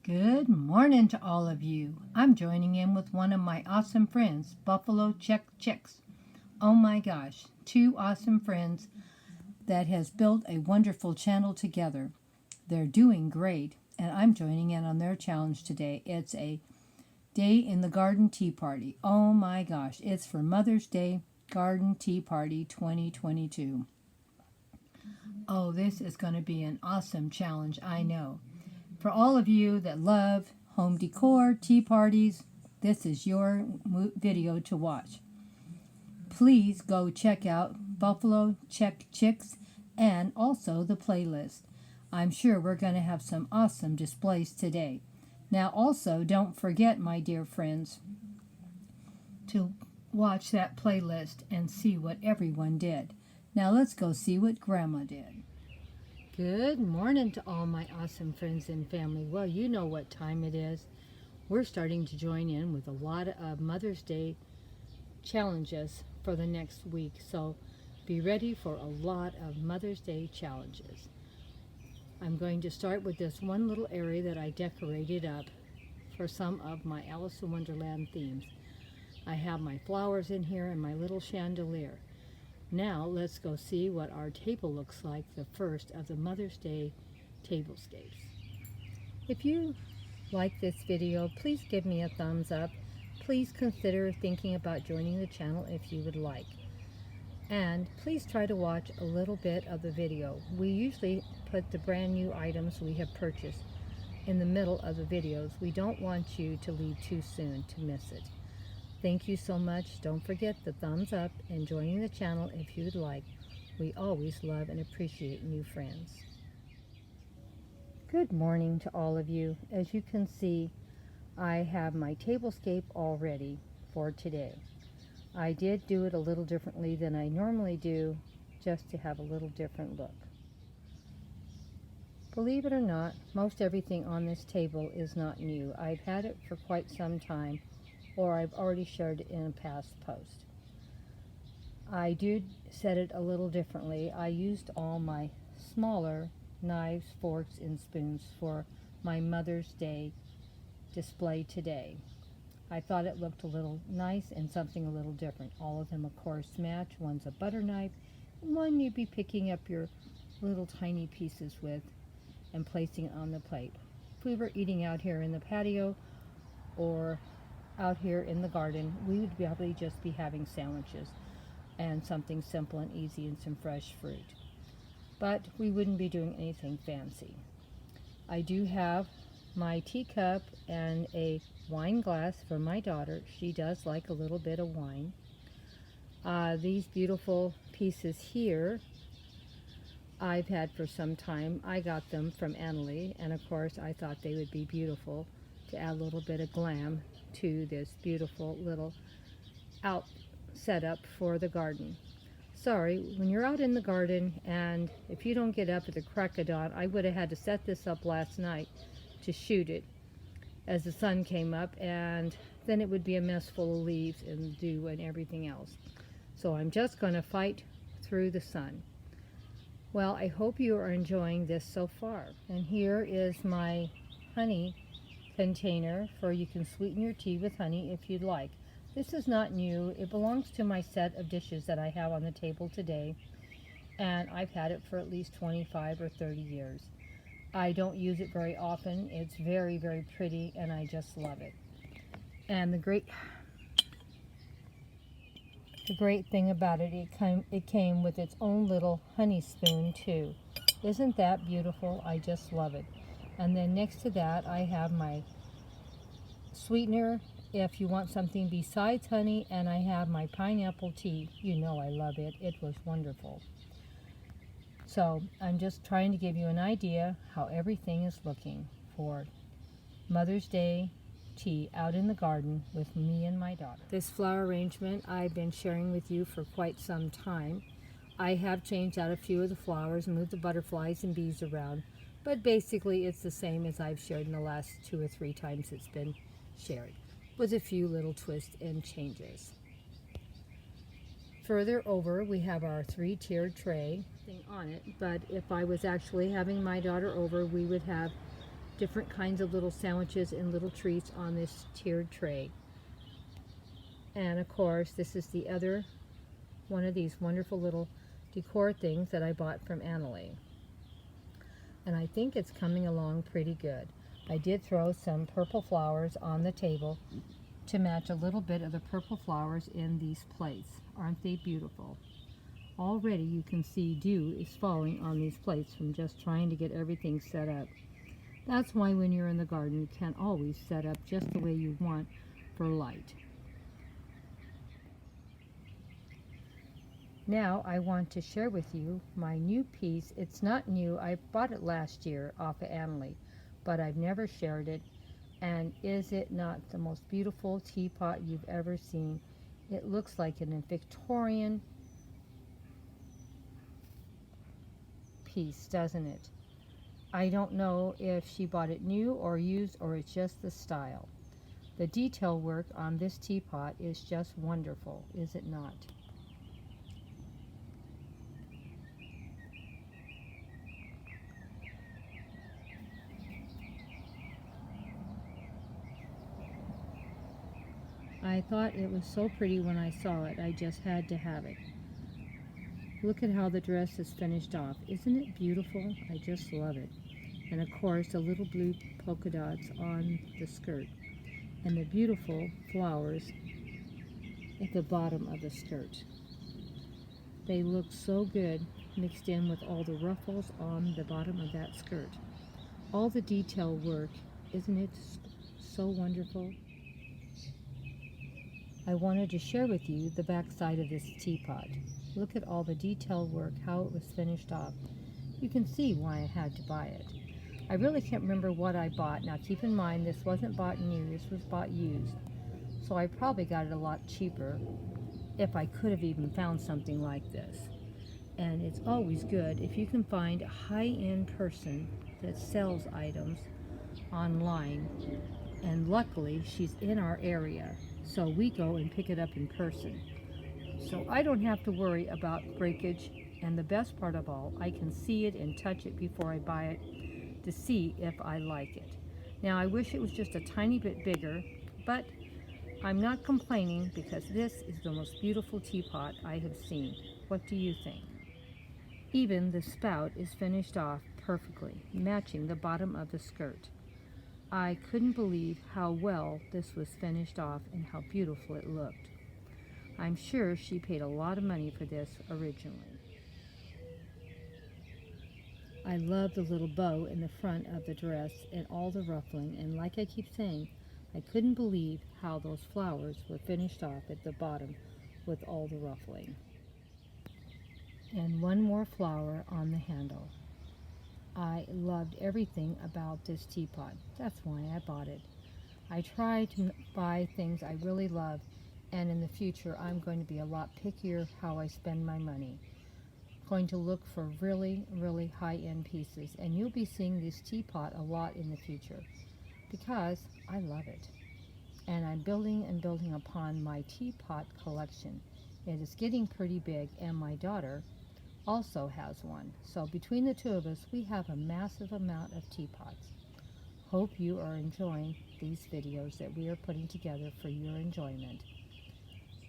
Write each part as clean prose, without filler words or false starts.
Good morning to all of you. I'm joining in with one of my awesome friends, Buffalo Check Chicks. Oh my gosh, two awesome friends that has built a wonderful channel together. They're doing great, and I'm joining in on their challenge today. It's a day in the garden tea party. Oh my gosh, it's for Mother's Day Garden Tea Party 2022. Oh, this is going to be an awesome challenge, I know. For all of you that love home decor, tea parties, this is your video to watch. Please go check out Buffalo Check Chicks and also the playlist. I'm sure we're going to have some awesome displays today. Now also, don't forget, my dear friends, to watch that playlist and see what everyone did. Now let's go see what Grandma did. Good morning to all my awesome friends and family. Well, you know what time it is. We're starting to join in with a lot of Mother's Day challenges for the next week. So be ready for a lot of Mother's Day challenges. I'm going to start with this one little area that I decorated up for some of my Alice in Wonderland themes. I have my flowers in here and my little chandelier. Now let's go see what our table looks like, the first of the Mother's Day tablescapes. If you like this video, please give me a thumbs up. Please consider thinking about joining the channel if you would like. And please try to watch a little bit of the video. We usually put the brand new items we have purchased in the middle of the videos. We don't want you to leave too soon to miss it. Thank you so much. Don't forget the thumbs up and joining the channel if you'd like. We always love and appreciate new friends. Good morning to all of you. As you can see, I have my tablescape all ready for today. I did do it a little differently than I normally do, just to have a little different look. Believe it or not, most everything on this table is not new. I've had it for quite some time, or I've already shared it in a past post. I did set it a little differently. I used all my smaller knives, forks, and spoons for my Mother's Day display today. I thought it looked a little nice and something a little different. All of them, of course, match. One's a butter knife, and one you'd be picking up your little tiny pieces with and placing on the plate. If we were eating out here in the patio or out here in the garden, we would probably just be having sandwiches and something simple and easy and some fresh fruit. But we wouldn't be doing anything fancy. I do have my teacup and a wine glass for my daughter. She does like a little bit of wine. These beautiful pieces here I've had for some time. I got them from Annalie, and of course I thought they would be beautiful to add a little bit of glam to this beautiful little out setup for the garden. Sorry, when you're out in the garden and if you don't get up at the crack of dawn, I would have had to set this up last night to shoot it as the sun came up, and then it would be a mess full of leaves and dew and everything else. So I'm just going to fight through the sun. Well, I hope you are enjoying this so far. And here is my honey container for you can sweeten your tea with honey if you'd like. This is not new. It belongs to my set of dishes that I have on the table today, and I've had it for at least 25 or 30 years. I don't use it very often. It's very, very pretty, and I just love it. And the great thing about it, it came with its own little honey spoon too. Isn't that beautiful? I just love it. And then next to that, I have my sweetener if you want something besides honey, and I have my pineapple tea. You know I love it. It was wonderful. So I'm just trying to give you an idea how everything is looking for Mother's Day tea out in the garden with me and my daughter. This flower arrangement I've been sharing with you for quite some time. I have changed out a few of the flowers and moved the butterflies and bees around, but basically it's the same as I've shared in the last 2 or 3 times it's been shared, with a few little twists and changes. Further over, we have our 3-tiered tray thing on it, but if I was actually having my daughter over, we would have different kinds of little sandwiches and little treats on this tiered tray. And of course, this is the other one of these wonderful little decor things that I bought from Annalie. And I think it's coming along pretty good. I did throw some purple flowers on the table to match a little bit of the purple flowers in these plates. Aren't they beautiful? Already you can see dew is falling on these plates from just trying to get everything set up. That's why when you're in the garden you can't always set up just the way you want for light. Now I want to share with you my new piece. It's not new. I bought it last year off of Annalie, but I've never shared it. And is it not the most beautiful teapot you've ever seen? It looks like a Victorian piece, doesn't it? I don't know if she bought it new or used, or it's just the style. The detail work on this teapot is just wonderful, is it not? I thought it was so pretty when I saw it. I just had to have it. Look at how the dress is finished off. Isn't it beautiful? I just love it. And of course, the little blue polka dots on the skirt. And the beautiful flowers at the bottom of the skirt. They look so good mixed in with all the ruffles on the bottom of that skirt. All the detail work, isn't it so wonderful? I wanted to share with you the back side of this teapot. Look at all the detail work, how it was finished off. You can see why I had to buy it. I really can't remember what I bought. Now keep in mind, this wasn't bought new, this was bought used. So I probably got it a lot cheaper if I could have even found something like this. And it's always good if you can find a high-end person that sells items online. And luckily, she's in our area, so we go and pick it up in person. So I don't have to worry about breakage, and the best part of all, I can see it and touch it before I buy it to see if I like it. Now I wish it was just a tiny bit bigger, but I'm not complaining because this is the most beautiful teapot I have seen. What do you think? Even the spout is finished off perfectly, matching the bottom of the skirt. I couldn't believe how well this was finished off and how beautiful it looked. I'm sure she paid a lot of money for this originally. I love the little bow in the front of the dress and all the ruffling, and like I keep saying, I couldn't believe how those flowers were finished off at the bottom with all the ruffling. And one more flower on the handle. I loved everything about this teapot. That's why I bought it. I try to buy things I really love, and in the future I'm going to be a lot pickier how I spend my money. Going to look for really, really high-end pieces, and you'll be seeing this teapot a lot in the future because I love it. And I'm building and building upon my teapot collection. It is getting pretty big, and my daughter also has one. So between the two of us, we have a massive amount of teapots. Hope you are enjoying these videos that we are putting together for your enjoyment.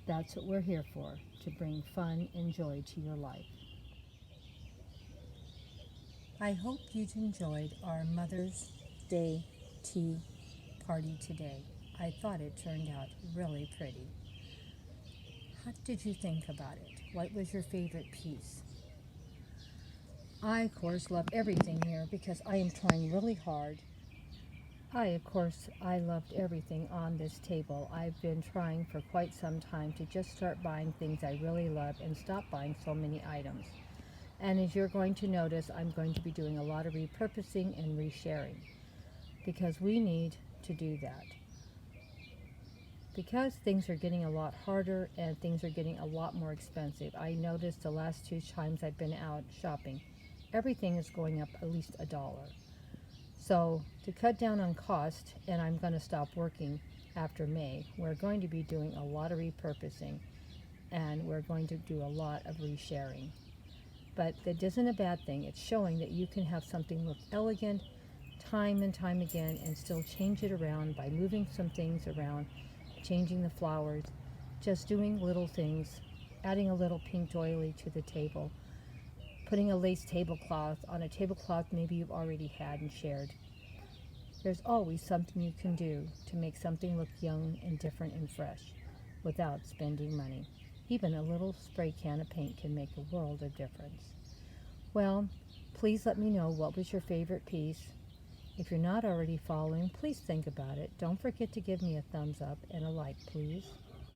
That's what we're here for, to bring fun and joy to your life. I hope you enjoyed our Mother's Day tea party today. I thought it turned out really pretty. What did you think about it? What was your favorite piece? I, of course, love everything here because I am trying really hard. I loved everything on this table. I've been trying for quite some time to just start buying things I really love and stop buying so many items. And as you're going to notice, I'm going to be doing a lot of repurposing and resharing because we need to do that. Because things are getting a lot harder and things are getting a lot more expensive. I noticed the last 2 times I've been out shopping, everything is going up at least $1. So to cut down on cost, and I'm going to stop working after May, we're going to be doing a lot of repurposing and we're going to do a lot of resharing. But that isn't a bad thing. It's showing that you can have something look elegant, time and time again and still change it around by moving some things around, changing the flowers, just doing little things, adding a little pink doily to the table, putting a lace tablecloth on a tablecloth maybe you've already had and shared. There's always something you can do to make something look young and different and fresh without spending money. Even a little spray can of paint can make a world of difference. Well, please let me know what was your favorite piece. If you're not already following, please think about it. Don't forget to give me a thumbs up and a like, please.